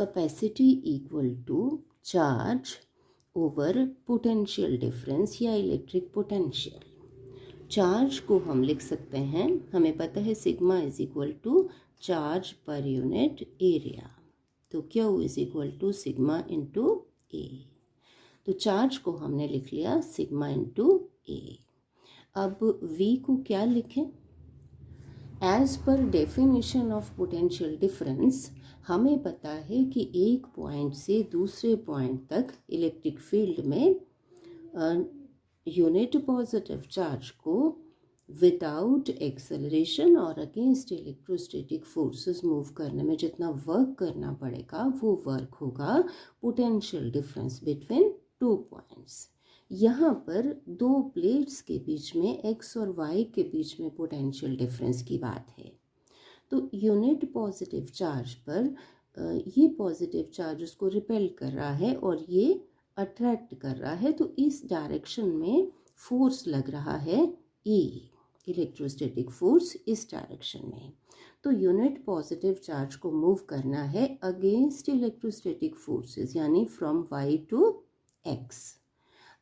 Capacity equal to charge over potential difference या electric potential. Charge को हम लिख सकते हैं, हमें पता है sigma is equal to charge per unit area, तो Q is equal to sigma into A. तो चार्ज को हमने लिख लिया सिग्मा इंटू ए। अब V को क्या लिखें? As per definition of potential difference हमें पता है कि एक पॉइंट से दूसरे पॉइंट तक इलेक्ट्रिक फील्ड में यूनिट पॉजिटिव चार्ज को विदाउट एक्सेलरेशन और अगेंस्ट इलेक्ट्रोस्टैटिक फोर्सेस मूव करने में जितना वर्क करना पड़ेगा वो वर्क होगा potential difference between two points. यहाँ पर दो प्लेट्स के बीच में x और y के बीच में पोटेंशियल डिफरेंस की बात है। तो यूनिट पॉजिटिव चार्ज पर ये पॉजिटिव चार्ज उसको रिपेल कर रहा है और ये अट्रैक्ट कर रहा है, तो इस डायरेक्शन में फोर्स लग रहा है E, इलेक्ट्रोस्टैटिक फोर्स इस डायरेक्शन में। तो यूनिट पॉजिटिव चार्ज को मूव करना है अगेंस्ट इलेक्ट्रोस्टैटिक फोर्सेस, यानी फ्रॉम y टू x।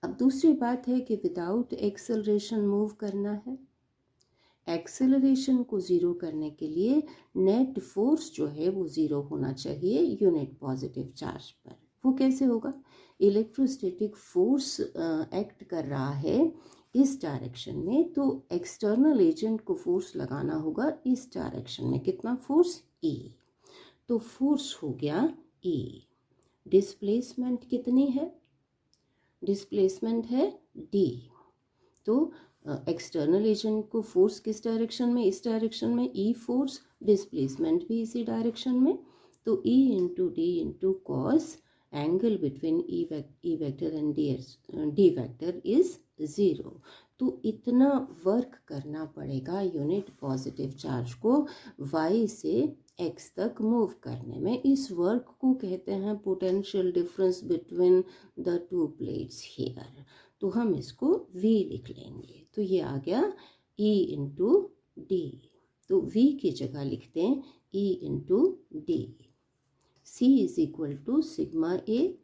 अब दूसरी बात है कि विदाउट एक्सेलरेशन मूव करना है। एक्सेलरेशन को ज़ीरो करने के लिए नेट फोर्स जो है वो ज़ीरो होना चाहिए यूनिट पॉजिटिव चार्ज पर। वो कैसे होगा? इलेक्ट्रोस्टैटिक फोर्स एक्ट कर रहा है इस डायरेक्शन में, तो एक्सटर्नल एजेंट को फोर्स लगाना होगा इस डायरेक्शन में। कितना फोर्स? E। तो फोर्स हो गया E। डिस्प्लेसमेंट कितनी है? डिस्प्लेसमेंट है D। तो एक्सटर्नल एजेंट को फोर्स किस डायरेक्शन में? इस डायरेक्शन में E फोर्स, डिस्प्लेसमेंट भी इसी डायरेक्शन में। तो E into D into cos angle between E vector and D vector is 0। तो इतना वर्क करना पड़ेगा यूनिट पॉजिटिव चार्ज को y से x तक मूव करने में। इस वर्क को कहते हैं potential difference between the two plates here. तो हम इसको V लिख लेंगे। तो ये आ गया E इंटू डी। तो V की जगह लिखते हैं E into D. C is equal to sigma A.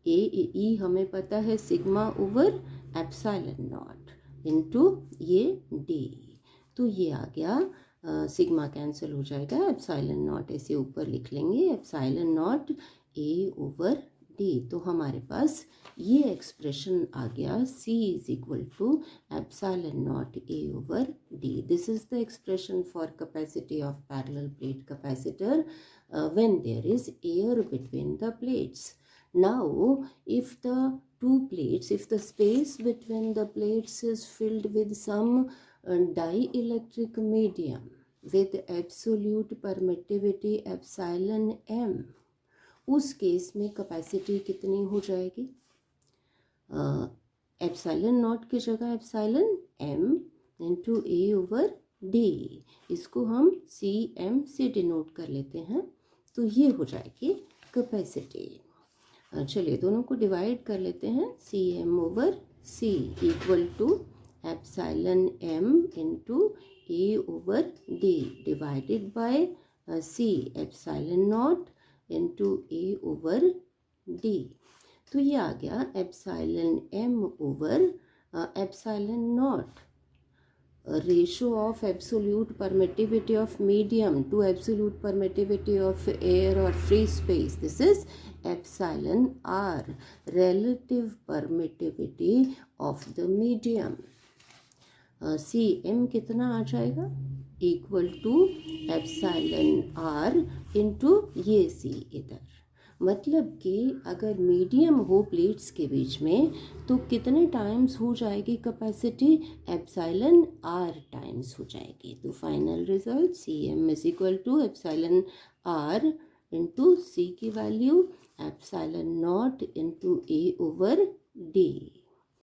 E हमें पता है sigma over epsilon naught into ये D। तो ये आ गया सिग्मा कैंसिल हो जाएगा, एप्सिलॉन नॉट ऐसे ऊपर लिख लेंगे, epsilon naught A over D। तो हमारे पास ये एक्सप्रेशन आ गया C is equal to epsilon naught A over D। This is the expression for capacity of parallel plate capacitor when there is air between the plates. Now if the two plates, if the space between the plates is filled with some dielectric medium with absolute permittivity epsilon m, उस case में capacity कितनी हो जाएगी? Epsilon not की जगह epsilon m into A over D। इसको हम CM से डिनोट कर लेते हैं, तो ये हो जाएगी कैपेसिटी। चलिए दोनों को डिवाइड कर लेते हैं। CM over C equal to epsilon m into A over D divided by C epsilon naught into A over D। तो ये आ गया epsilon m over epsilon naught, ratio of absolute permittivity of medium to absolute permittivity of air or free space. This is epsilon r, relative permittivity of the medium. Cm कितना आ जाएगा? Equal to epsilon r into ये C इधर। मतलब कि अगर medium हो plates के बीच में तो कितने टाइम्स हो जाएगी कैपेसिटी? एप्सिलॉन r टाइम्स हो जाएगी। तो final result CM is equal to epsilon r into C की value epsilon naught into A over D।